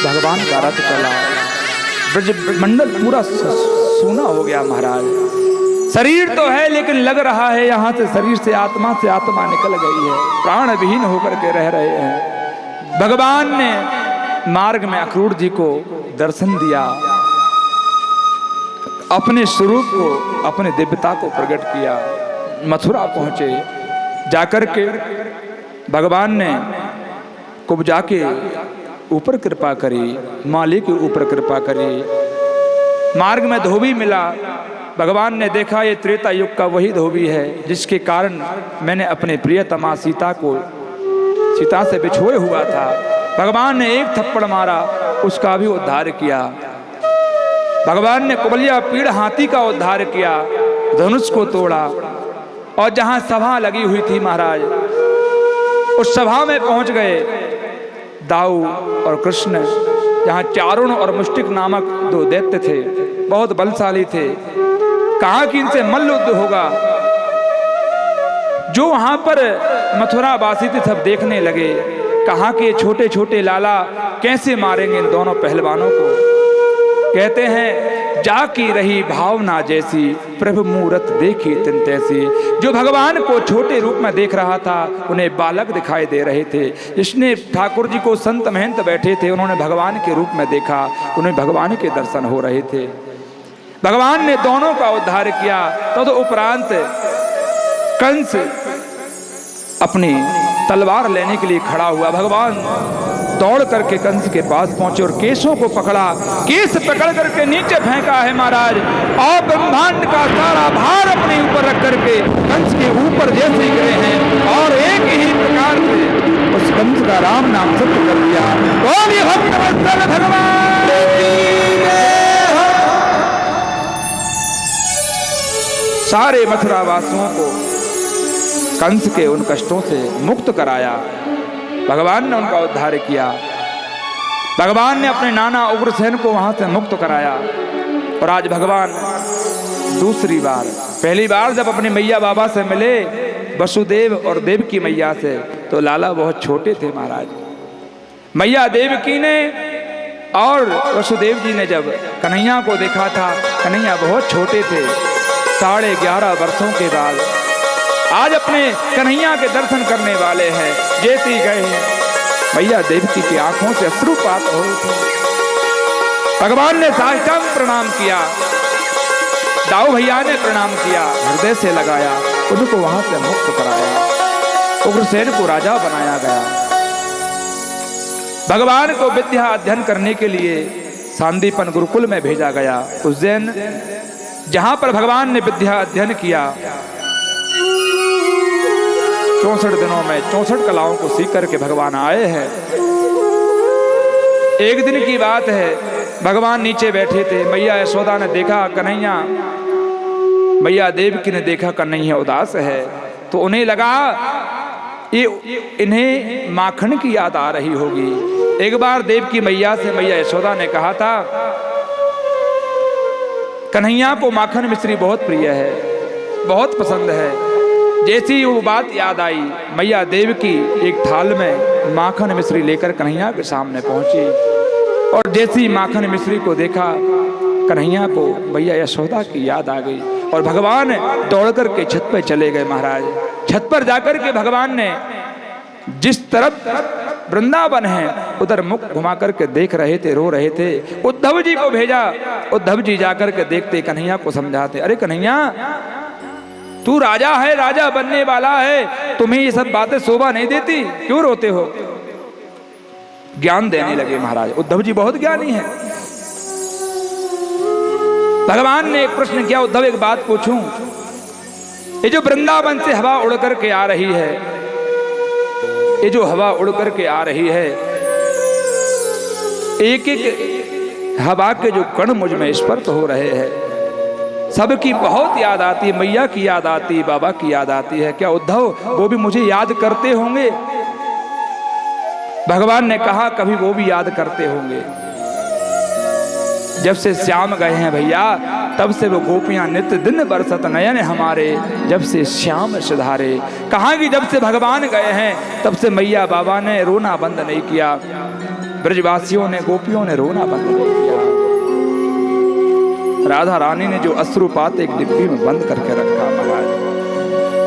भगवान का रथ चला। ब्रज मंडल पूरा सूना हो गया महाराज। शरीर तो है लेकिन लग रहा है यहाँ से शरीर से आत्मा निकल गई है, प्राण विहीन होकर के रह रहे हैं। भगवान ने मार्ग में अक्रूर जी को दर्शन दिया, अपने स्वरूप को, अपने दिव्यता को प्रकट किया। मथुरा पहुंचे, जाकर के भगवान ने कुब्जा के ऊपर कृपा करी, माली के ऊपर कृपा करी। मार्ग में धोबी मिला, भगवान ने देखा ये त्रेता युग का वही धोबी है जिसके कारण मैंने अपने प्रियतमा सीता से बिछोए हुआ था। भगवान ने एक थप्पड़ मारा, उसका भी उद्धार किया। भगवान ने कुबलिया पीड़ हाथी का उद्धार किया, धनुष को तोड़ा। और जहां सभा लगी हुई थी महाराज, उस सभा में पहुंच गए दाऊ और कृष्ण, जहां चारुण और मुष्टिक नामक दो दैत्य थे, बहुत बलशाली थे। कहा कि इनसे मल्ल युद्ध होगा। जो वहां पर मथुरा वासी थे सब देखने लगे। कहा कि ये छोटे छोटे लाला कैसे मारेंगे इन दोनों पहलवानों को। कहते हैं जाकी रही भावना जैसी, प्रभु मूरत देखी तिन तैसी। जो भगवान को छोटे रूप में देख रहा था उन्हें बालक दिखाई दे रहे थे। जिसने ठाकुर जी को संत महंत बैठे थे उन्होंने भगवान के रूप में देखा, उन्हें भगवान के दर्शन हो रहे थे। भगवान ने दोनों का उद्धार किया। तो उपरांत कंस अपनी तलवार लेने के लिए खड़ा हुआ। भगवान दौड़ करके कंस के पास पहुंचे और केशों को पकड़ा, केस पकड़ करके नीचे फेंका है महाराज। और ब्रह्मांड का सारा भार अपने ऊपर रख करके कंस के ऊपर जैसे ही गए हैं और एक ही प्रकार से उस कंस का राम नाम सत्य कर दिया। बोलिए भगवान सारे मथुरा वासियों को कंस के उन कष्टों से मुक्त कराया। भगवान ने उनका उद्धार किया। भगवान ने अपने नाना उग्रसेन को वहां से मुक्त कराया। और आज भगवान दूसरी बार, पहली बार जब अपने मैया बाबा से मिले वसुदेव और देवकी मैया से, तो लाला बहुत छोटे थे महाराज। मैया देवकी ने और वसुदेव जी ने जब कन्हैया को देखा था, कन्हैया बहुत छोटे थे, 11.5 वर्षों के बाद आज अपने कन्हैया के दर्शन करने वाले हैं। जैसे ही गए मैया देवकी की आंखों से अश्रुपात हो थे। भगवान ने साष्टांग प्रणाम किया, दाऊ भैया ने प्रणाम किया, हृदय से लगाया, उनको वहां से मुक्त कराया। उग्रसेन को राजा बनाया गया। भगवान को विद्या अध्ययन करने के लिए सांदीपन गुरुकुल में भेजा गया, उज्जैन, जहां पर भगवान ने विद्या अध्ययन किया। 64 दिनों में 64 कलाओं को सीख करके भगवान आए हैं। एक दिन की बात है, भगवान नीचे बैठे थे, मैया यशोदा ने देखा कन्हैया, मैया देवकी ने देखा कन्हैया उदास है, तो उन्हें लगा ये इन्हें माखन की याद आ रही होगी। एक बार देवकी मैया से मैया यशोदा ने कहा था कन्हैया को माखन मिश्री बहुत प्रिय है, बहुत पसंद है। जैसी वो बात याद आई, मैया देवकी एक थाल में माखन मिश्री लेकर कन्हैया के सामने पहुंची। और जैसी माखन मिश्री को देखा, कन्हैया को मैया यशोदा की याद आ गई और भगवान दौड़ कर के छत पर चले गए महाराज। छत पर जाकर के भगवान ने जिस तरफ वृंदावन है उधर मुख घुमा करके देख रहे थे, रो रहे थे। उद्धव जी को भेजा, उद्धव जी जाकर के देखते, कन्हैया को समझाते, अरे कन्हैया तू राजा है, राजा बनने वाला है, तुम्हें ये सब बातें शोभा नहीं देती, क्यों रोते हो? ज्ञान देने लगे महाराज। उद्धव जी बहुत ज्ञानी हैं। भगवान ने एक प्रश्न किया, उद्धव एक बात पूछूं, ये जो वृंदावन से हवा उड़ करके आ रही है, ये जो हवा उड़ करके आ रही है, एक एक हवा के जो कण मुझ में स्पर्श हो रहे हैं, सबकी बहुत याद आती है, मैया की याद आती है, बाबा की याद आती है। क्या उद्धव वो भी मुझे याद करते होंगे? भगवान ने कहा कभी वो भी याद करते होंगे। जब से श्याम गए हैं भैया, तब से वो गोपियां नित्य दिन बरसत नयन हमारे, जब से श्याम सिधारे। कहा कि जब से भगवान गए हैं तब से मैया बाबा ने रोना बंद नहीं किया। ब्रजवासियों ने, गोपियों ने रोना बंद कर दिया। राधा रानी ने जो अश्रुपात एक डिब्बी में बंद करके रखा। महाराज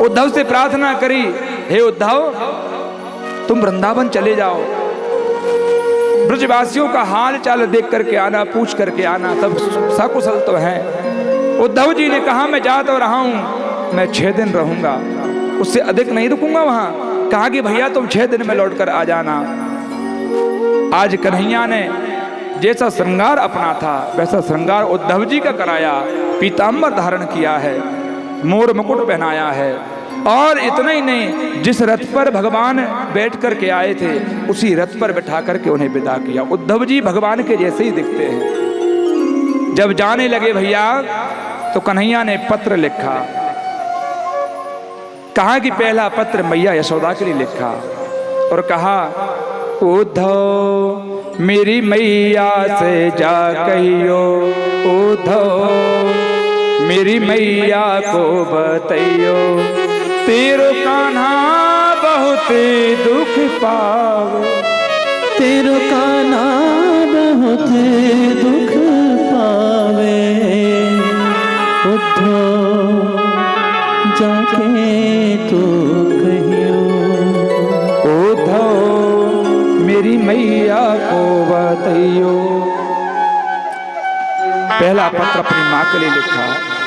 उद्धव से प्रार्थना करी, हे उद्धव तुम वृंदावन चले जाओ, ब्रजवासियों का हाल चाल देख करके आना, पूछ करके आना, सब सकुशल तो हैं। उद्धव जी ने कहा मैं जा तो रहा हूं, मैं 6 दिन रहूंगा, उससे अधिक नहीं रुकूंगा वहां। कहा कि भैया तुम 6 दिन में लौटकर आ जाना। आज कन्हैया ने जैसा श्रृंगार अपना था वैसा श्रृंगार उद्धव जी का कराया, पीतांबर धारण किया है, मोर मुकुट पहनाया है, और इतना ही नहीं, जिस रथ पर भगवान बैठ करके आए थे उसी रथ पर बैठा करके उन्हें विदा किया। उद्धव जी भगवान के जैसे ही दिखते हैं। जब जाने लगे भैया तो कन्हैया ने पत्र लिखा। कहा कि पहला पत्र मैया यशोदा के लिए लिखा और कहा, उद्धव मेरी मैया से जा कहियो, उद्धव मेरी मैया को बतैयो, तेरो कान्हा बहुत दुख पावे, तेरो कान्हा बहुत दुख पावे, उद्धव जाके तू कहियो, उद्धव मेरी मैया को बतैयो। पहला पत्र अपनी माँ के लिए लिखा।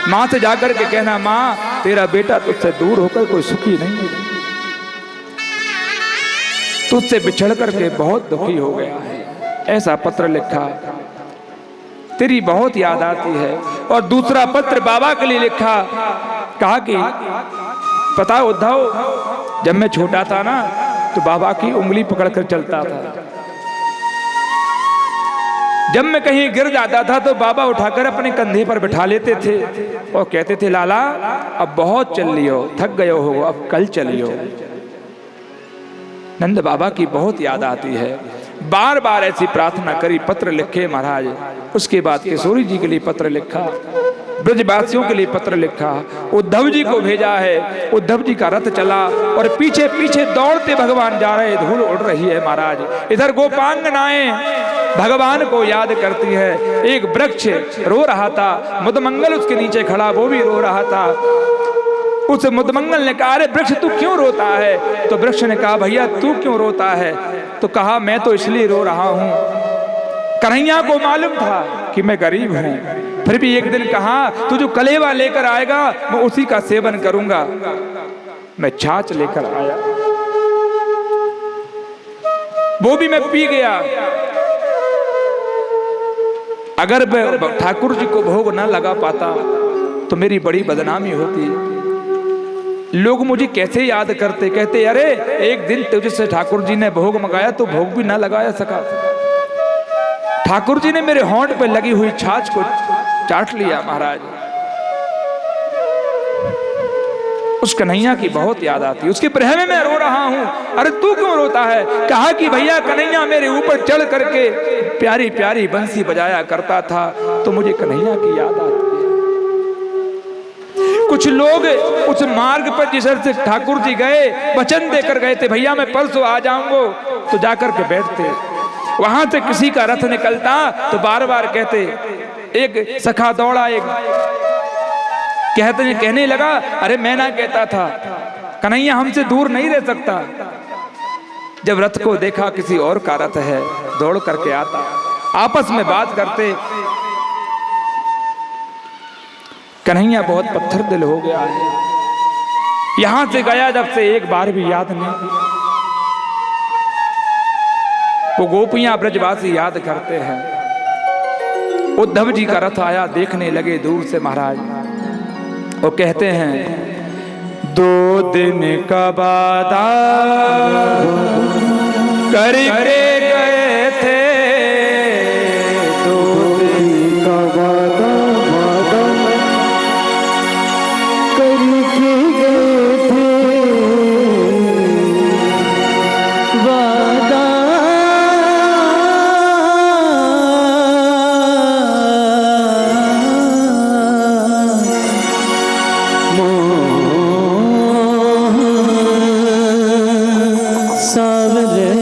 माँ से जाकर के कहना, माँ तेरा बेटा तुझसे दूर होकर कोई सुखी नहीं है, तुझसे बिछड़ करके बहुत दुखी हो गया है, ऐसा पत्र लिखा, तेरी बहुत याद आती है। और दूसरा पत्र बाबा के लिए लिखा। कहा कि पता उद्धव जब मैं छोटा था ना तो बाबा की उंगली पकड़कर चलता था, जब मैं कहीं गिर जाता था तो बाबा उठाकर अपने कंधे पर बिठा लेते थे और कहते थे, लाला अब बहुत चल लियो, थक गए हो, अब कल चलियो। नंद बाबा की बहुत याद आती है। बार बार ऐसी प्रार्थना करी, पत्र लिखे महाराज। उसके बाद किशोरी जी के लिए पत्र लिखा, ब्रजवासियों के लिए पत्र लिखा, उद्धव जी को भेजा है। उद्धव जी का रथ चला और पीछे पीछे दौड़ते भगवान जा रहे, धूल उड़ रही है महाराज। इधर गोपांगनाएं भगवान को याद करती है। एक वृक्ष रो रहा था, मुदमंगल उसके नीचे खड़ा, वो भी रो रहा था। उस मुदमंगल ने कहा, अरे वृक्ष तू क्यों रोता है? तो वृक्ष ने कहा, भैया तू क्यों रोता है? तो कहा, मैं तो इसलिए रो रहा हूं, कन्हैया को मालूम था कि मैं गरीब हूं, फिर भी एक दिन कहा तू जो कलेवा लेकर आएगा मैं उसी का सेवन करूंगा। मैं छाछ लेकर आया, वो भी मैं पी गया। अगर मैं ठाकुर जी को भोग ना लगा पाता तो मेरी बड़ी बदनामी होती। लोग मुझे कैसे याद करते, कहते अरे एक दिन तुझसे ठाकुर जी ने भोग मंगाया तो भोग भी ना लगाया सका। ठाकुर जी ने मेरे होंठ पे लगी हुई छाछ को चाट लिया महाराज। उस कन्हैया की बहुत याद आती, उसके प्रेम में मैं रो रहा हूं। अरे तू क्यों रोता है? कहा कि भैया कन्हैया मेरे ऊपर चढ़ करके प्यारी प्यारी बंसी बजाया करता था तो मुझे कन्हैया की याद आती है। कुछ लोग उस मार्ग पर जिस से ठाकुर जी गए, वचन देकर गए थे, भैया मैं परसों आ जाऊंगा, तो जाकर के बैठते। वहां से किसी का रथ निकलता तो बार बार कहते, एक सखा दौड़ा, एक कहने लगा, अरे मैं ना कहता था कन्हैया हमसे दूर नहीं रह सकता। जब रथ को देखा किसी और का रथ है, दौड़ करके आता, आपस में बात करते। कन्हैया बहुत पत्थर दिल हो गया है, यहां से गया जब से एक बार भी याद नहीं। वो गोपियां ब्रजवासी याद करते हैं। उद्धव जी का रथ आया, देखने लगे दूर से महाराज, वो कहते हैं 2 दिन का वादा करके गए थे, 2 दिन का वादा करके गए थे, वादा सावरे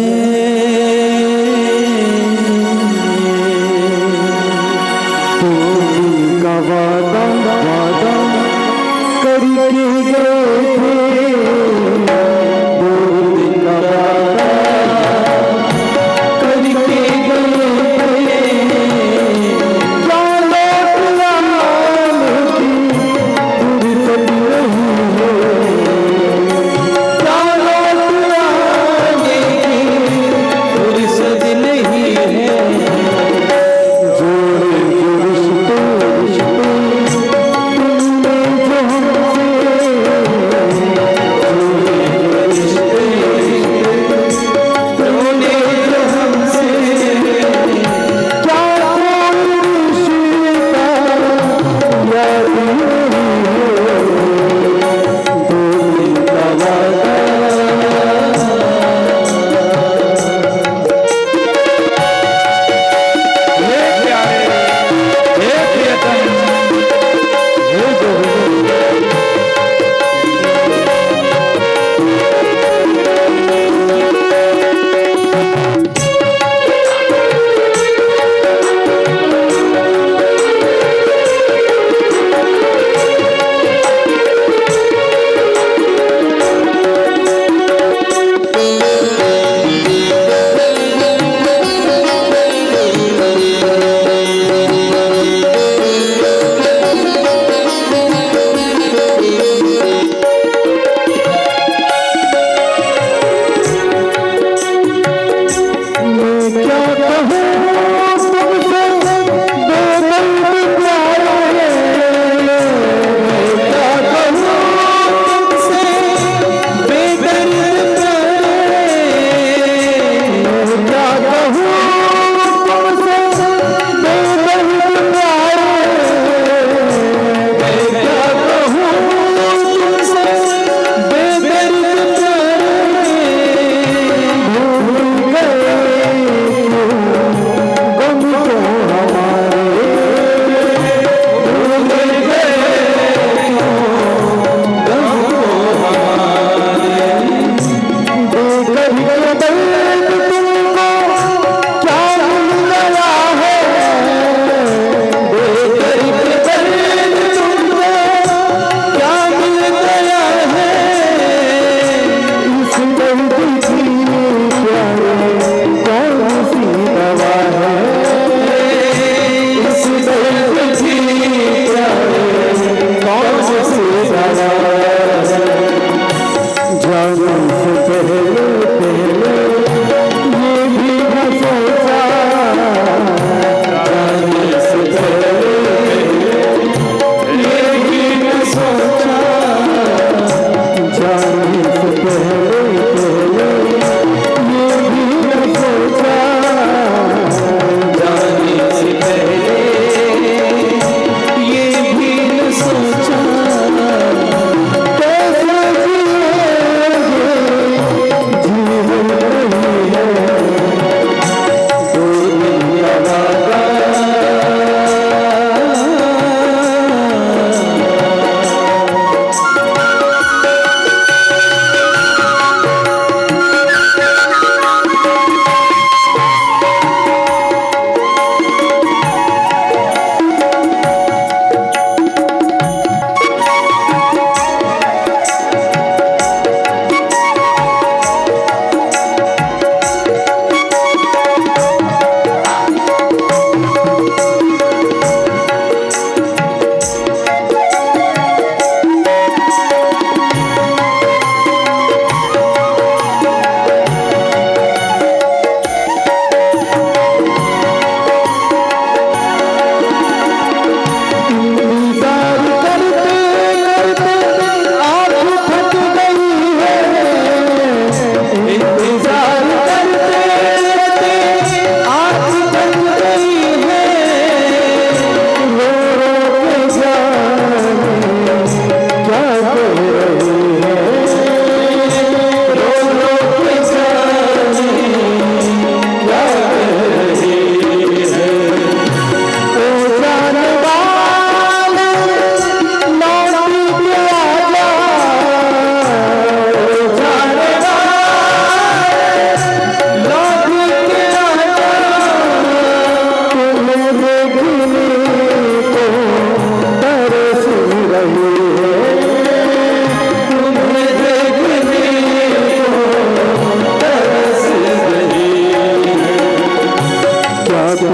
तू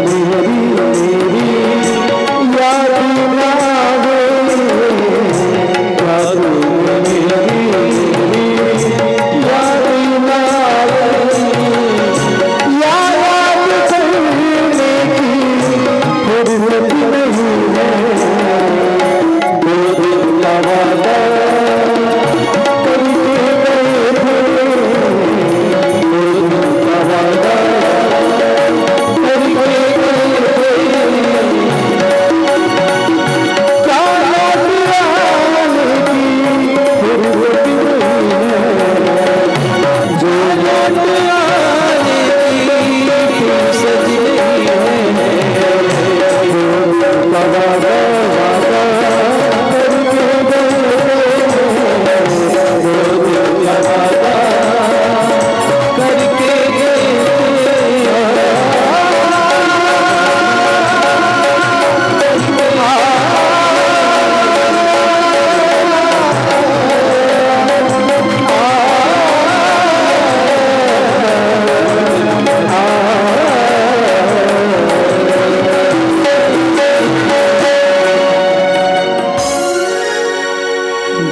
मेरी याद ना आवे, क्या तू मेरी याद ना आवे, याद करने की फुर्सत नहीं है, दो दिन का वादा करके गए थे, दो दिन का वादा करके गए थे, क्या याद आने की फुर्सत नहीं है, जो याद आने की फुर्सत नहीं है, दो दिन का वादा करके गए थे, दो दिन का वादा करके गए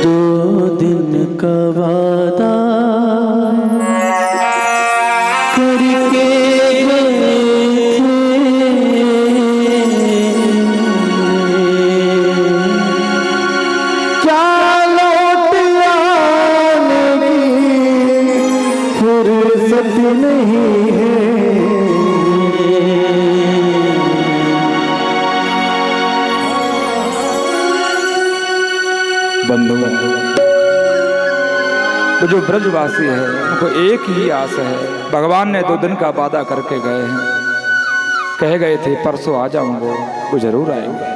दो दिन का वादा करके गए थे, क्या लौट आने की फुर्सत नहीं है। बंधुओं, तो जो ब्रजवासी है उनको एक ही आस है, भगवान ने 2 दिन का वादा करके गए हैं, कह गए थे परसों आ जाऊंगा, वो जरूर आएंगे।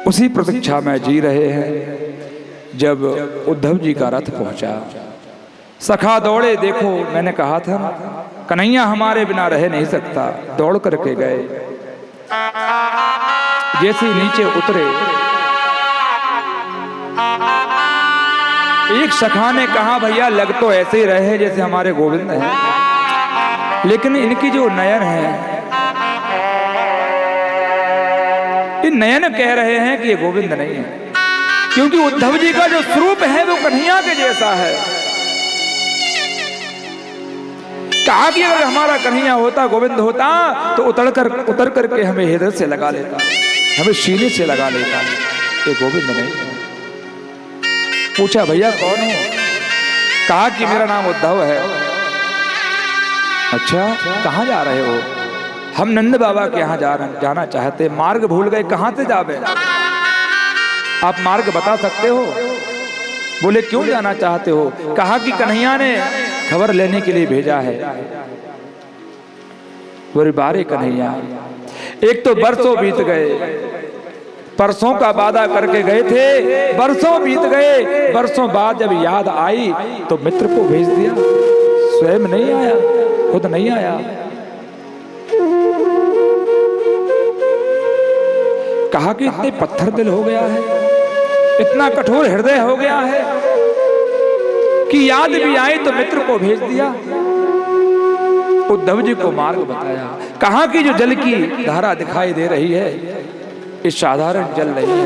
उसी प्रतीक्षा में जी रहे हैं। जब उद्धव जी का रथ पहुंचा, सखा दौड़े, देखो मैंने कहा था ना, कन्हैया हमारे बिना रह नहीं सकता, दौड़ करके गए। जैसे नीचे उतरे, एक सखा ने कहा भैया लग तो ऐसे ही रहे जैसे हमारे गोविंद हैं, लेकिन इनकी जो नयन है, इन नयन कह रहे हैं कि ये गोविंद नहीं है, क्योंकि उद्धव जी का जो स्वरूप है वो कन्हैया के जैसा है। कहा कि अगर हमारा कन्हैया होता, गोविंद होता, तो उतर करके हमें हृदय से लगा लेता, हमें सीने से लगा लेता। ये गोविंद नहीं है। पूछा भैया कौन हो? कहा कि मेरा नाम उद्धव है। अच्छा, कहाँ जा रहे हो? हम नंद बाबा के यहाँ जाना चाहते, मार्ग भूल गए, कहाँ से जावे? आप मार्ग बता सकते हो? बोले क्यों जाना चाहते हो? कहा कि कन्हैया ने खबर लेने के लिए भेजा है। बोले बारे कन्हैया, एक तो बरसों बीत गए, परसों का वादा करके गए थे, बरसों बीत गए, बरसों बाद जब याद आई तो मित्र को भेज दिया, स्वयं नहीं आया, खुद नहीं आया। कहा कि इतने पत्थर दिल हो गया है, इतना कठोर हृदय हो गया है कि याद भी आई तो मित्र को भेज दिया। उद्धव जी को मार्ग बताया। कहा कि जो जल की धारा दिखाई दे रही है, ये साधारण जल नहीं है,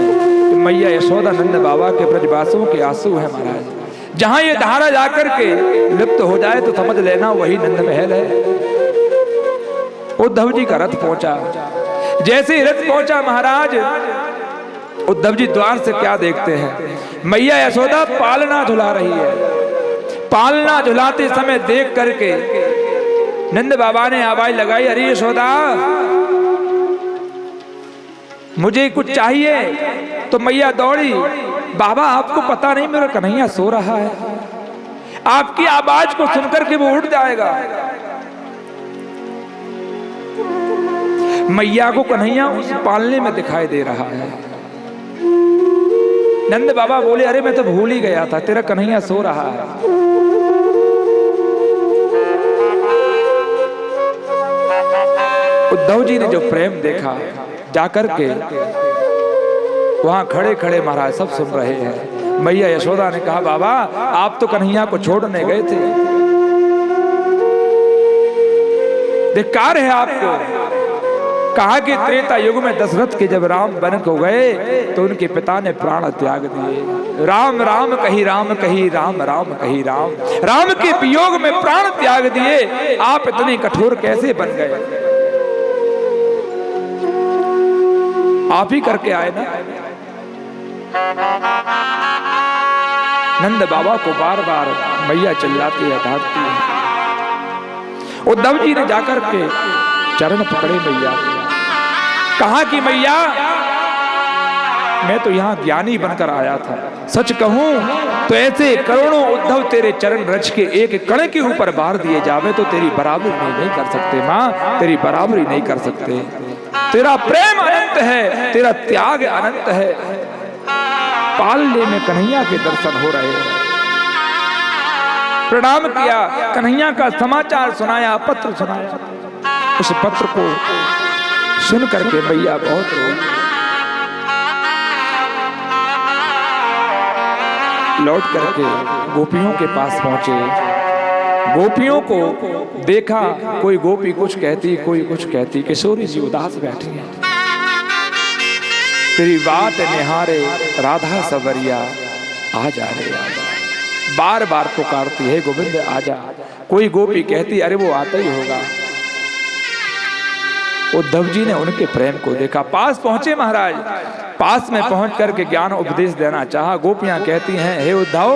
मैया यशोदा नंद बाबा के ब्रजवासियों के आंसू है महाराज। जहां ये धारा जाकर के लिप्त हो जाए तो समझ लेना वही नंद महल है। उद्धव जी का रथ पहुंचा। जैसे ही रथ पहुंचा महाराज, उद्धव जी द्वार से क्या देखते हैं? मैया यशोदा पालना झुला रही है। पालना झुलाते समय देख करके नंद बाबा ने आवाज लगाई, अरे यशोदा मुझे कुछ चाहिए। तो मैया दौड़ी, बाबा आपको पता नहीं मेरा कन्हैया सो रहा है, आपकी आवाज को सुनकर के वो उठ जाएगा। मैया को कन्हैया उस पालने में दिखाई दे रहा है। नंद बाबा बोले, अरे मैं तो भूल ही गया था, तेरा कन्हैया सो रहा है। उद्धव जी ने जो प्रेम देखा, जाकर के वहां खड़े खड़े महाराज सब सुन रहे हैं। मैया यशोदा ने कहा, बाबा आप तो कन्हैया को छोड़ने गए थे, धिक्कार है आपको। कहा कि त्रेता युग में दशरथ के जब राम बन को गए तो उनके पिता ने प्राण त्याग दिए। राम राम कही राम कही राम राम कही राम, राम के वियोग में प्राण त्याग दिए। आप इतने कठोर कैसे बन गए? आप ही करके आए ना। नंद बाबा को बार बार मैया चिल्लाती है, डांटती है। उद्धव जी ने जाकर के चरण पकड़े मैया, कहा कि मैया मैं तो यहाँ ज्ञानी बनकर आया था, सच कहूं तो ऐसे करोड़ों उद्धव तेरे चरण रच के एक कण के ऊपर बार दिए जावे तो तेरी बराबरी नहीं कर सकते माँ, तेरी बराबरी नहीं कर सकते। तेरा प्रेम अनंत है, तेरा त्याग अनंत है। पालने में कन्हैया के दर्शन हो रहे हैं। प्रणाम किया, कन्हैया का समाचार सुनाया, पत्र सुनाया। उस पत्र को सुन करके मैया बहुत रोई। लौट करके गोपियों के पास पहुंचे। गोपियों को देखा, कोई गोपी कुछ कहती, कोई कुछ कहती। किशोरी जी उदास बैठी हैं। तेरी बात निहारे राधा सवरिया आ जा रे आजा, बार बार पुकारती है गोविंद आजा। कोई गोपी कहती अरे वो आता ही होगा। उद्धव जी ने उनके प्रेम को देखा, पास पहुंचे महाराज। पास में पहुंच करके ज्ञान उपदेश देना चाहा। गोपियां कहती हैं हे उद्धव,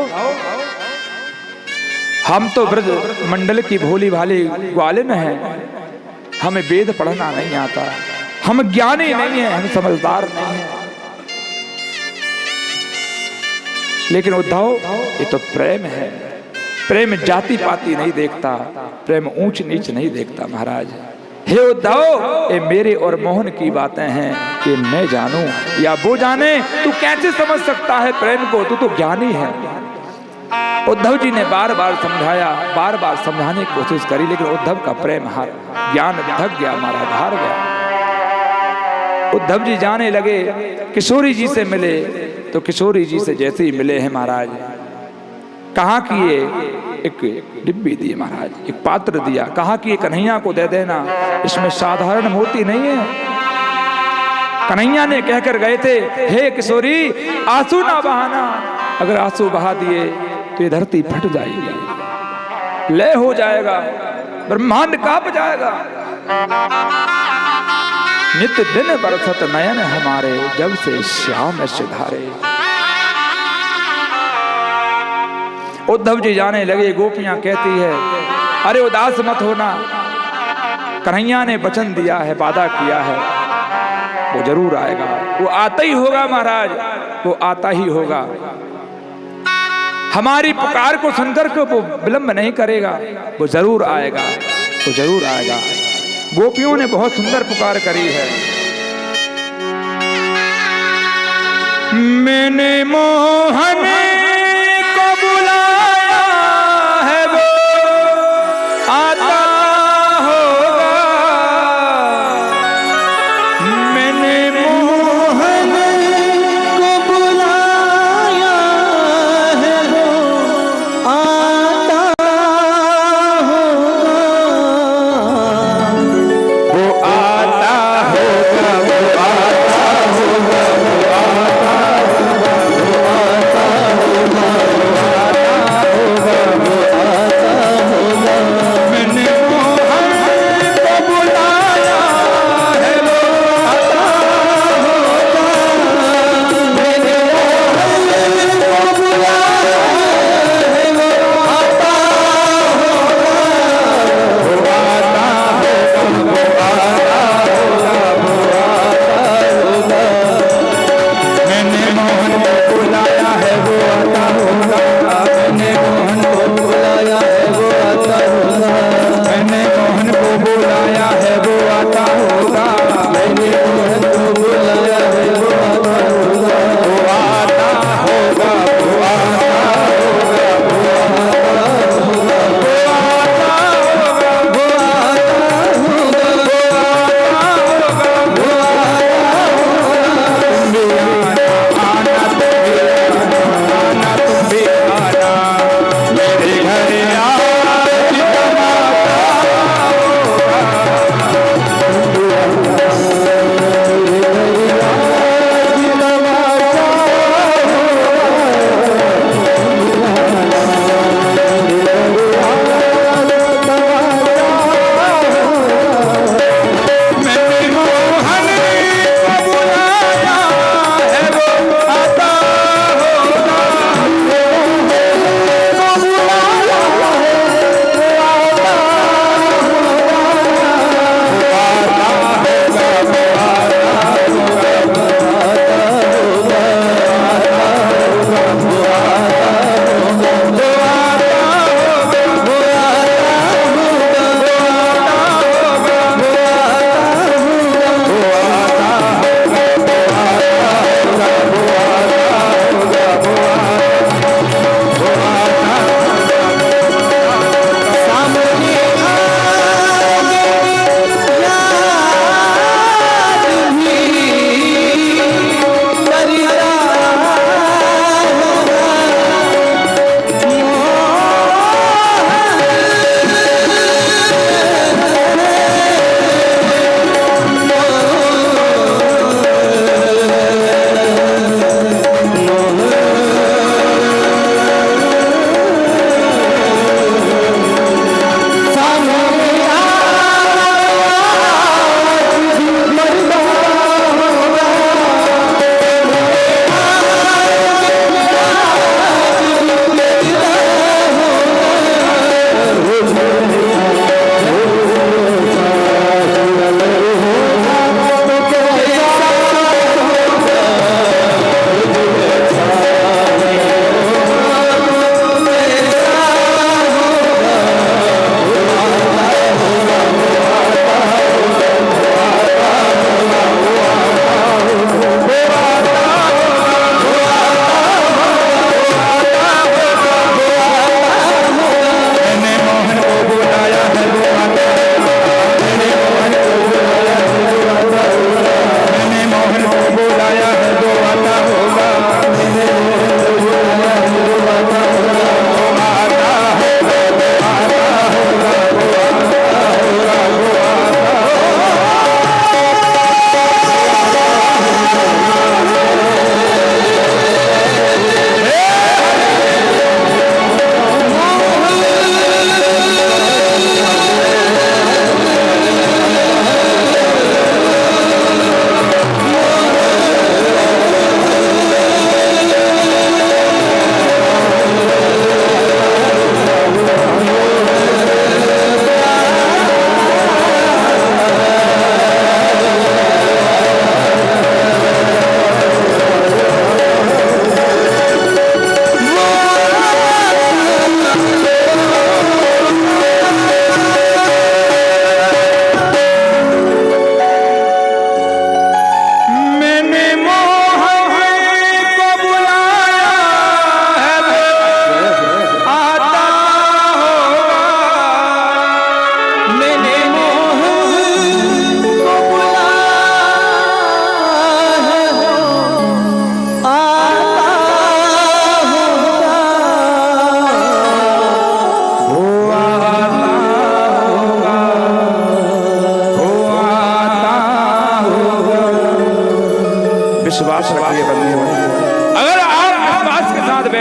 हम तो ब्रज मंडल की भोली भाली ग्वालिन हैं, हमें वेद पढ़ना नहीं आता, हम ज्ञानी नहीं हैं, हम समझदार नहीं हैं। लेकिन उद्धव ये तो प्रेम है, प्रेम जाति पाति नहीं देखता, प्रेम ऊंच नीच नहीं देखता महाराज। हे उद्धव, ये मेरे और मोहन की बातें हैं, कि मैं जानूं या वो जाने, तू कैसे समझ सकता है प्रेम को, तू तो ज्ञानी है। उद्धव जी ने बार बार समझाया, बार बार समझाने की कोशिश करी, लेकिन उद्धव का प्रेम हार, ज्ञान थक गया महाराज, हार गया। उद्धव जी जाने लगे, किशोरी जी से मिले तो किशोरी जी से जैसे ही मिले हैं महाराज, कहा कि ये एक डिब्बी दी महाराज, एक पात्र दिया, कहा कि ये कन्हैया को दे देना, इसमें साधारण मोती नहीं है। कन्हैया ने कहकर गए थे हे किशोरी आंसू ना बहाना, अगर आंसू बहा दिए तो ये धरती फट जाएगी, लय हो जाएगा, ब्रह्मांड कांप जाएगा। नित्य दिन बरसत नयन हमारे, जब से श्याम सिधारे। उद्धव जी जाने लगे। गोपियां कहती है अरे उदास मत होना, कन्हैया ने वचन दिया है, वादा किया है, वो जरूर आएगा, वो आता ही होगा महाराज, वो आता ही होगा। हमारी पुकार को सुनकर के वो विलंब नहीं करेगा, वो जरूर आएगा, वो जरूर आएगा। गोपियों ने बहुत सुंदर पुकार करी है। मैंने मोहन को बुलाया है, वो आता होगा। मैंने मोहन को बुलाया है, वो आता होगा, वो आता होगा, वो आता होगा, वो आता होगा, वो आता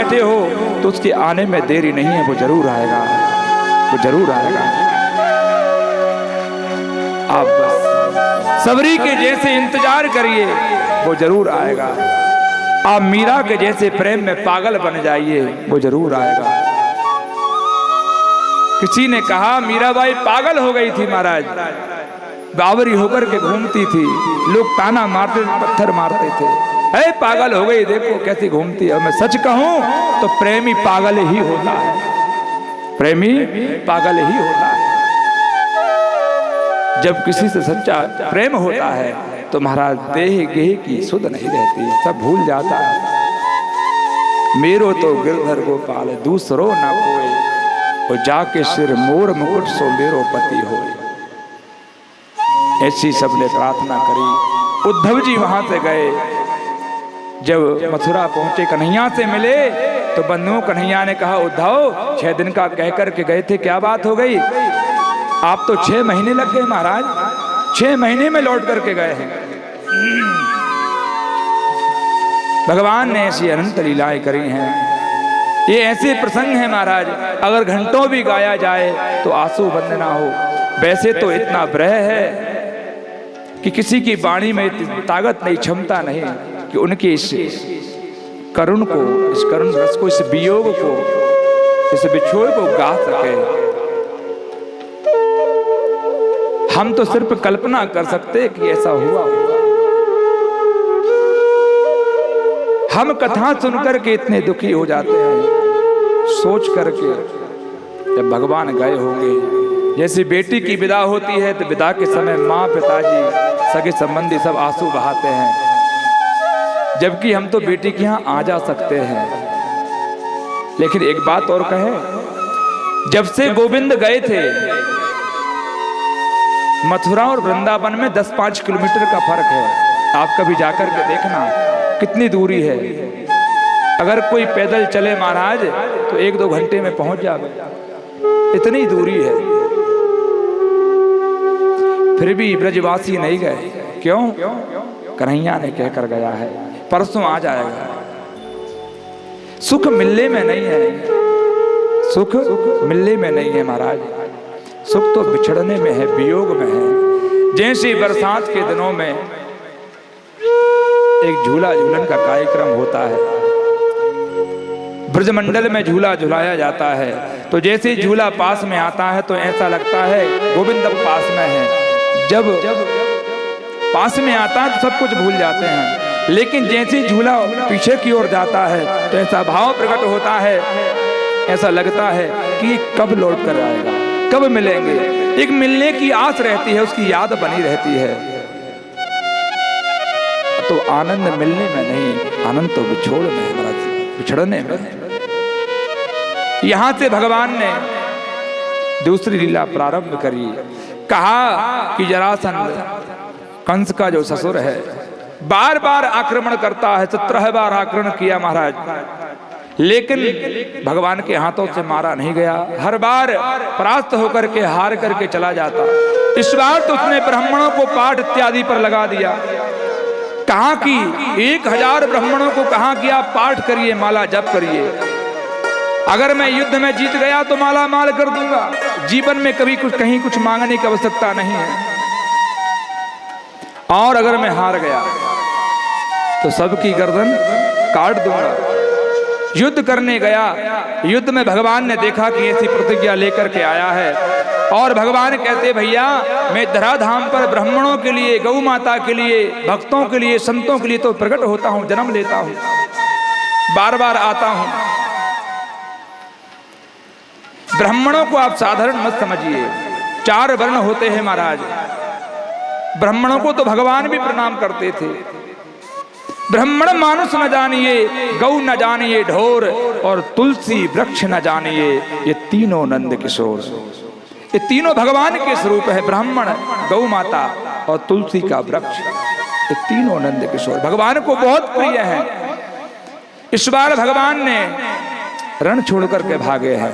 बैठे हो तो उसके आने में देरी नहीं है, वो जरूर आएगा, वो जरूर आएगा। आप बस सबरी के जैसे इंतजार करिए, वो जरूर आएगा। आप मीरा के जैसे प्रेम में पागल बन जाइए, वो जरूर आएगा। किसी ने कहा मीराबाई पागल हो गई थी महाराज, बावरी होकर के घूमती थी, लोग ताना मारते, पत्थर मारते थे, है पागल हो गई, देखो कैसी घूमती है। मैं सच कहूं तो प्रेमी पागल ही होता है, प्रेमी पागल ही होता है। जब किसी से सच्चा प्रेम होता है तो महाराज देह गेह की सुध नहीं रहती, सब भूल जाता है। मेरो तो गिरधर गोपाल दूसरो ना कोई, वो जाके सिर मोर मुकुट सो मेरो पति होए। ऐसी सबने प्रार्थना करी। उद्धव जी वहां से गए, जब मथुरा पहुंचे कन्हैया से मिले तो बंधुओं कन्हैया ने कहा उद्धव 6 दिन का कह करके गए थे, क्या बात हो गई? आप तो 6 महीने लग गए महाराज, 6 महीने में लौट करके गए हैं। भगवान ने ऐसी अनंत लीलाएं करी हैं, ये ऐसे प्रसंग हैं महाराज, अगर घंटों भी गाया जाए तो आंसू बंद ना हो। वैसे तो इतना ब्रह है कि किसी की वाणी में इतनी ताकत नहीं, क्षमता नहीं कि उनके इस करुण को, इस करुण रस को, इस वियोग को, इस बिछोड़ को गा सके। हम तो सिर्फ कल्पना कर सकते कि ऐसा हुआ। हम कथा सुनकर के इतने दुखी हो जाते हैं, सोच करके जब भगवान गए होंगे। जैसे बेटी की विदा होती है तो विदा के समय माँ, पिताजी, सगे संबंधी सब आंसू बहाते हैं, जबकि हम तो बेटी के यहाँ आ जा सकते हैं। लेकिन एक बात और कहें, जब से गोविंद गए थे, मथुरा और वृंदावन में 10-5 किलोमीटर का फर्क है। आप कभी जाकर के देखना कितनी दूरी है। अगर कोई पैदल चले महाराज तो 1-2 घंटे में पहुंच जाए, इतनी दूरी है। फिर भी ब्रजवासी नहीं गए, क्यों? कन्हैया ने कहकर गया है परसों आ जाएगा। सुख मिलने में नहीं है, सुख मिलने में नहीं है महाराज, सुख तो बिछड़ने में है, वियोग में है। जैसे बरसात के दिनों में एक झूला झूलन का कार्यक्रम होता है, ब्रजमंडल में झूला झुलाया जाता है, तो जैसे झूला पास में आता है तो ऐसा लगता है गोविंद पास में है। जब पास में आता है तो सब कुछ भूल जाते हैं, लेकिन जैसे झूला पीछे की ओर जाता है तो ऐसा भाव प्रकट होता है, ऐसा लगता है कि कब लौट कर आएगा, कब मिलेंगे। एक मिलने की आस रहती है, उसकी याद बनी रहती है। तो आनंद मिलने में नहीं, आनंद तो बिछोड़ में है महाराज, बिछड़ने में है। यहां से भगवान ने दूसरी लीला प्रारंभ करी। कहा कि जरासंध कंस का जो ससुर है बार बार आक्रमण करता है, 17 बार आक्रमण किया महाराज, लेकिन भगवान के हाथों से मारा नहीं गया। हर बार परास्त होकर के हार करके चला जाता। इस बार तो उसने ब्राह्मणों को पाठ इत्यादि पर लगा दिया। कहा कि 1000 ब्राह्मणों को कहा कि आप पाठ करिए, माला जप करिए, अगर मैं युद्ध में जीत गया तो माला माल कर दूंगा, जीवन में कभी कुछ कहीं कुछ मांगने की आवश्यकता नहीं है, और अगर मैं हार गया तो सबकी गर्दन काट दूंगा। युद्ध करने गया, युद्ध में भगवान ने देखा कि ऐसी प्रतिज्ञा लेकर के आया है, और भगवान कहते भैया मैं धराधाम पर ब्राह्मणों के लिए, गौ माता के लिए, भक्तों के लिए, संतों के लिए तो प्रकट होता हूं, जन्म लेता हूं, बार बार आता हूं। ब्राह्मणों को आप साधारण मत समझिए, 4 वर्ण होते हैं महाराज। ब्राह्मणों को तो भगवान भी प्रणाम करते थे। ब्राह्मण मानुष न जानिए, गौ न जानिए ढोर, और तुलसी वृक्ष न जानिए, ये तीनों नंद किशोर। ये तीनों भगवान के स्वरूप है, ब्राह्मण, गौ माता और तुलसी का वृक्ष, ये तीनों नंद किशोर भगवान को बहुत प्रिय है। इस बार भगवान ने रण छोड़ करके भागे हैं।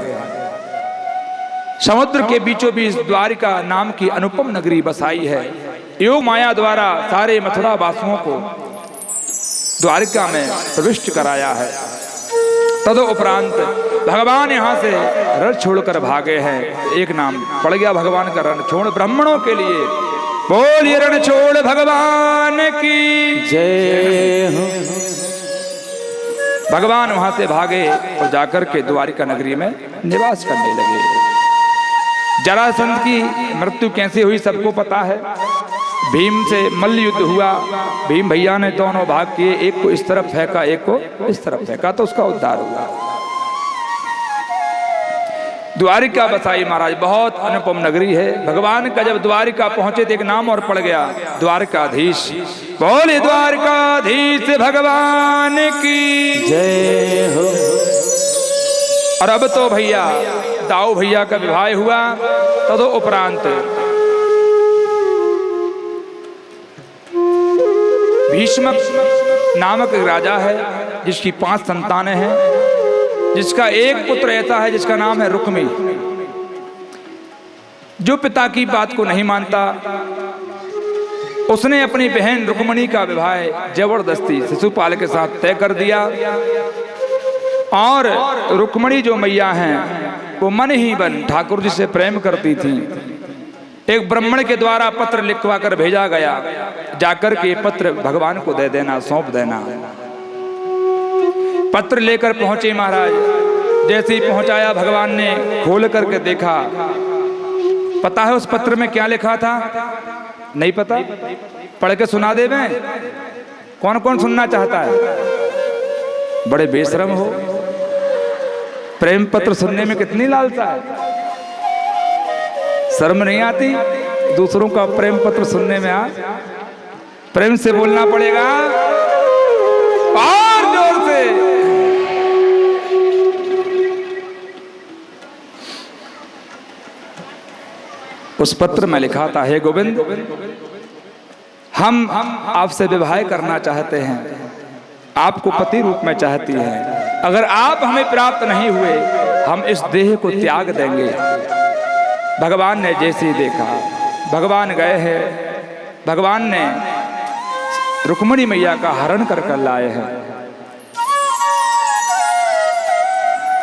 समुद्र के बीचों बीच द्वारिका नाम की अनुपम नगरी बसाई है। योग माया द्वारा सारे मथुरा वासियों को द्वारिका में प्रविष्ट कराया है। तदुपरांत भगवान यहाँ से रण छोड़कर भागे हैं। एक नाम पड़ गया भगवान का, रण छोड़ ब्राह्मणों के लिए। बोलिए रण छोड़ भगवान की जय हो। भगवान वहां से भागे और जाकर के द्वारिका नगरी में निवास करने लगे। जरासंध की मृत्यु कैसे हुई सबको पता है। भीम से मल्ल युद्ध हुआ, भीम भैया ने दोनों भाग किए, एक को इस तरफ फेंका एक को इस तरफ फेंका, तो उसका उद्धार हुआ। द्वारिका बसाई महाराज बहुत अनुपम नगरी है। भगवान का जब द्वारिका पहुंचे तो एक नाम और पड़ गया, द्वारकाधीश। बोले द्वारकाधीश भगवान की जय हो। और अब तो भैया दाऊ भैया का विवाह हुआ। तदुपरांत भीष्मक नामक एक राजा है जिसकी 5 संतानें हैं, जिसका एक पुत्र ऐसा है जिसका नाम है रुक्मी, जो पिता की बात को नहीं मानता। उसने अपनी बहन रुक्मणी का विवाह जबरदस्ती शिशुपाल के साथ तय कर दिया। और रुक्मणी जो मैया हैं वो मन ही मन ठाकुर जी से प्रेम करती थी। एक ब्राह्मण के द्वारा पत्र लिखवा कर भेजा गया, जाकर के पत्र भगवान को दे देना, सौंप देना। पत्र लेकर पहुंचे महाराज। जैसे ही पहुंचाया भगवान ने खोल करके देखा। पता है उस पत्र में क्या लिखा था? नहीं पता? पढ़ के सुना दे मैं। कौन कौन सुनना चाहता है? बड़े बेशरम हो, प्रेम पत्र सुनने में कितनी लालसा है। शर्म नहीं आती दूसरों का प्रेम पत्र सुनने में? प्रेम से बोलना पड़ेगा और जोर से। उस पत्र में लिखा था, हे गोविंद, हम आपसे विवाह करना चाहते हैं, आपको पति रूप में चाहती हैं। अगर आप हमें प्राप्त नहीं हुए हम इस देह को त्याग देंगे। भगवान ने जैसे ही देखा, भगवान गए हैं, भगवान ने रुक्मणी मैया का हरण कर कर लाए हैं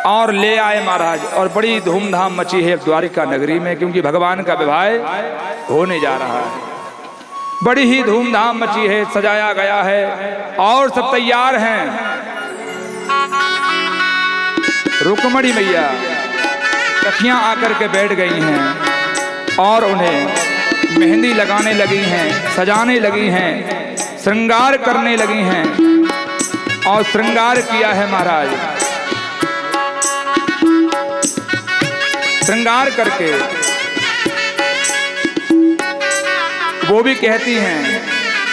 और ले आए महाराज। और बड़ी धूमधाम मची है द्वारिका नगरी में, क्योंकि भगवान का विवाह होने जा रहा है। बड़ी ही धूमधाम मची है, सजाया गया है और सब तैयार हैं। रुक्मणी मैया सखियां आकर के बैठ गई हैं और उन्हें मेहंदी लगाने लगी हैं, सजाने लगी हैं, श्रृंगार करने लगी हैं। और श्रृंगार किया है महाराज। श्रृंगार करके वो भी कहती हैं,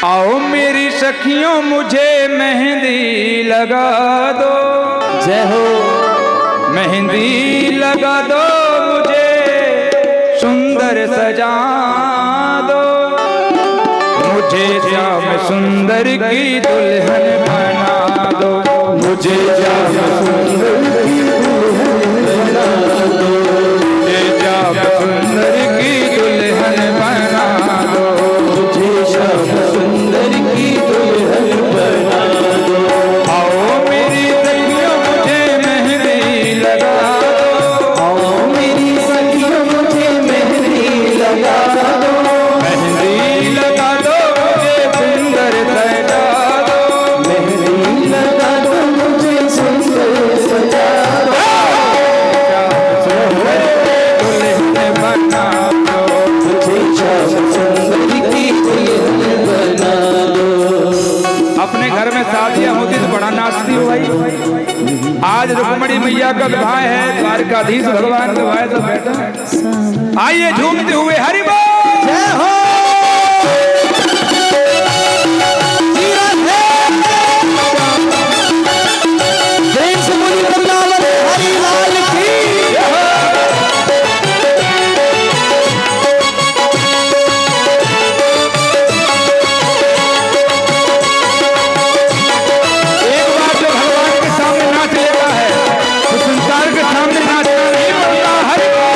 आओ मेरी सखियों मुझे मेहंदी लगा दो। जय हो। मेहंदी लगा दो मुझे, सुंदर सजा दो, मुझे श्याम सुंदर की दुल्हन बना दो, मुझे श्याम सुंदर की दुल्हन बना दो, मुझे श्याम सुंदर की दुल्हन बना दो, मुझे श्याम सुंदर की दुल्हन बना दो। आओ मेरी सखियों मुझे मेहंदी लगा दो, आओ मेरी सखियों मुझे मेहंदी लगा दो, मेहंदी लगा दो मुझे सुंदर सजा दो, मेहंदी लगा दो मुझे सुंदर सजा दो, दुल्हन बना दो, मुझे श्याम सुंदर की दुल्हन बना दो। अपने घर में शादियां होती तो बड़ा नाचती हो भाई। आज रुक्मणी मैया का विवाह है, द्वारकाधीश भगवान का विवाह तो बैठा है। आइए झूमते हुए हरि बोल। जय हो। देश मुनि वृंदावन हरि लाल की एक बार जो भगवान के सामने नाच लेता है तो संसार के सामने नाचना नहीं पड़ता। हरि बोल।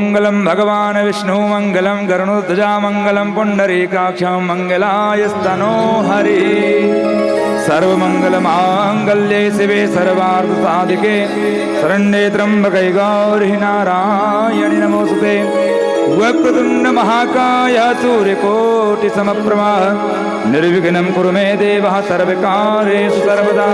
मंगलम भगवान विष्णु मंगलम गरुड़ध्वजा मंगलम पुंडरीकाक्षं मंगलायस्तनो हरि सर्वमंगल मांगल्ये शिवे सर्वार्थ साधिके शरण्ये त्र्यंबके गौरी नारायणि नमोस्तुते वक्रतुंड महाकाय सूर्यकोटि समप्रभा निर्विघ्नं कुरु मे देव सर्वकार्येषु सर्वदा।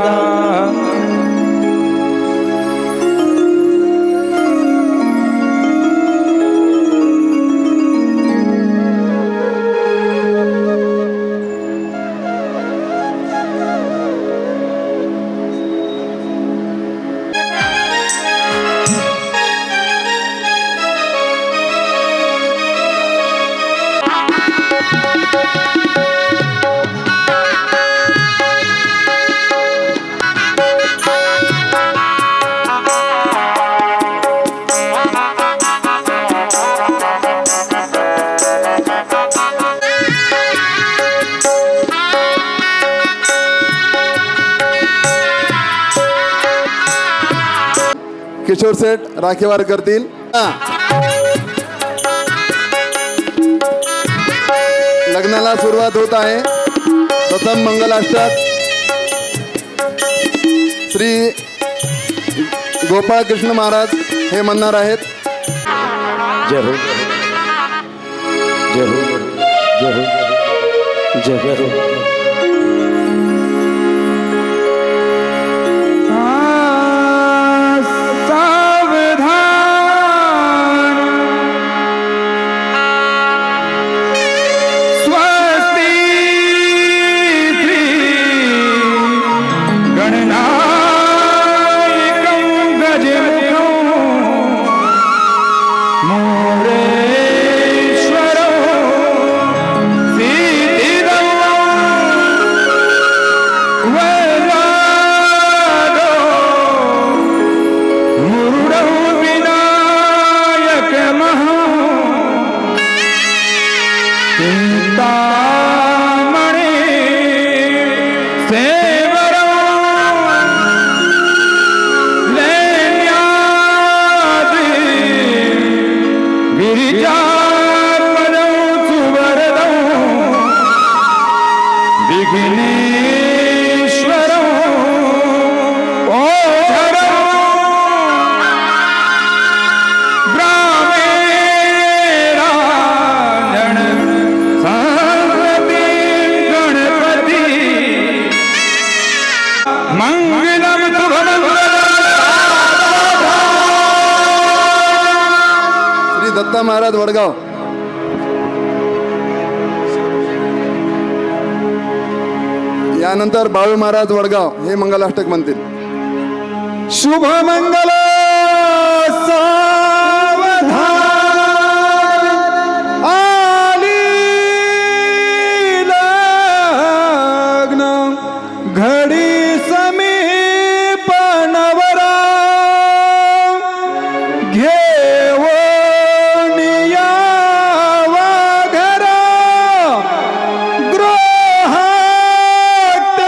किशोर सेठ राखेवार करतील। लग्नाला सुरुवात होत आहे। प्रथम मंगलाष्टक श्री गोपाळ कृष्ण महाराज हे म्हणणार आहेत। जय हो जय हो जय हो जय हो। दत्ता महाराज वडगाव। यानंतर बाळू महाराज वडगाव हे मंगलाष्टक म्हणतील। शुभ मंगल सावधान आली लग्न घडी समीप नवरा घेऊन यावा घरा गृहात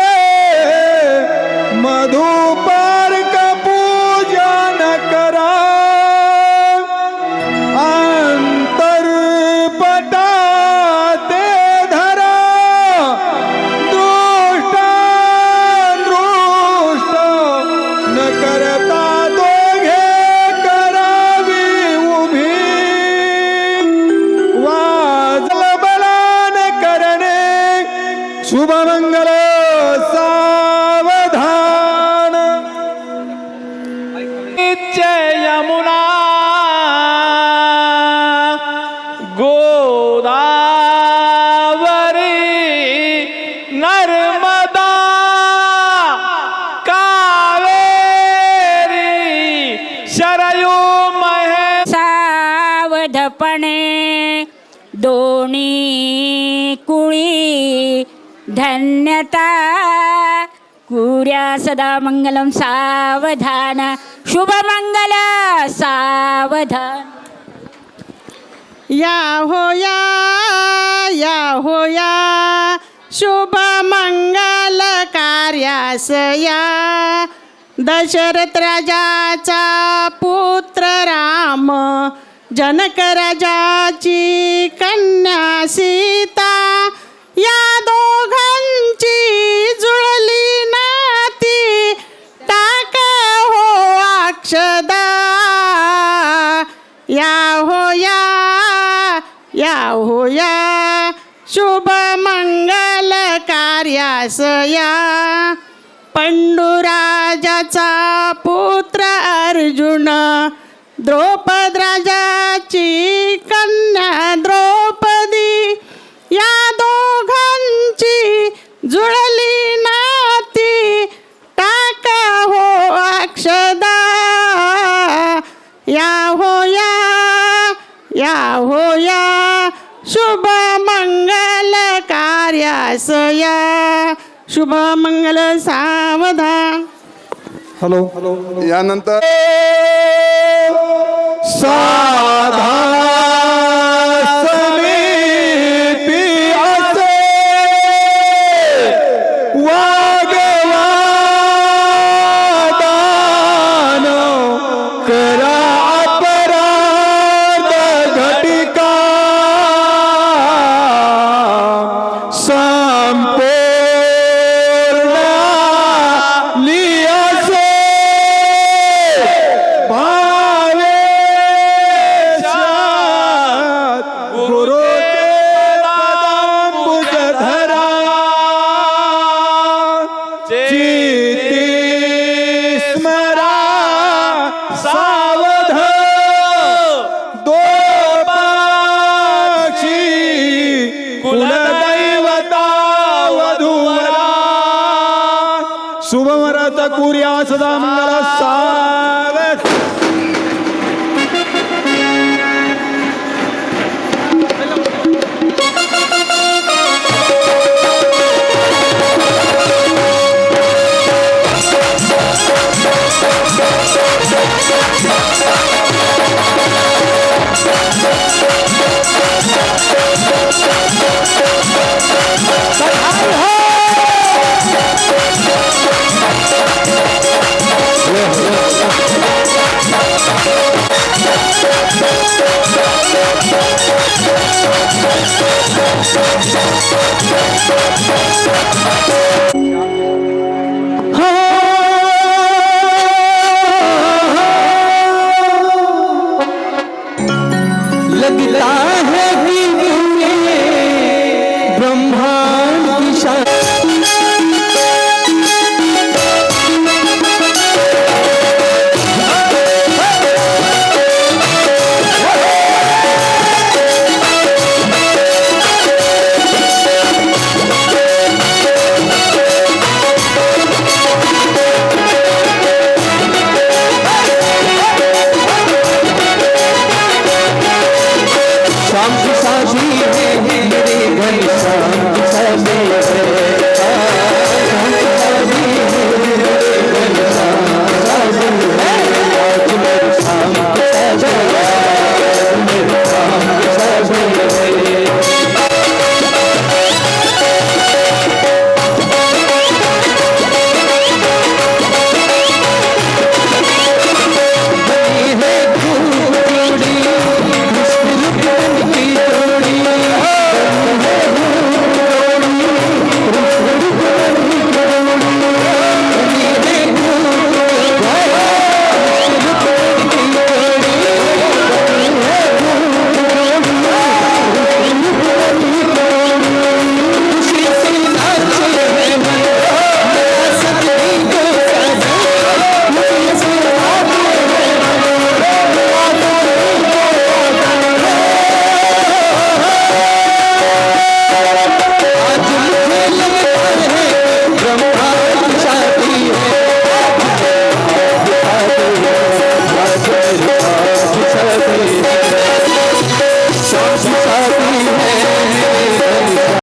मधुपर्क पूजन करा अंतरपटात धरा दृष्ट न करता दोघे करावी उभी वाजल बलान करणे शुभमंगल सावधान नित्य यमुना गोदावरी नर्मदा कावेरी शरयू महे सावधपणे दोन्ही कुळी धन्यता कुर्या सदा मंगलम सावधान शुभमंगल सावधान। या हो या शुभ मंगल कार्यास या दशरथ राजाचा पुत्र राम जनक राजाची कन्या सीता या दोघांची जुळली नाती टाक हो अक्षदा या हो या हो या शुभ मंगल कार्यास या पंडुराजाचा पुत्र अर्जुन द्रौपद राजाची कन्या द्रौपदी या दोघांची जुळली नाती टाक हो अक्षदा या हो या शुभ मंगल कार्यास या शुभ मंगल सावधान. यानंतर साधा समीपी असे वागवादान करा अपराध घटिका संपूर्ण लियासे शुभमरत कुर्या सदा मंगल सा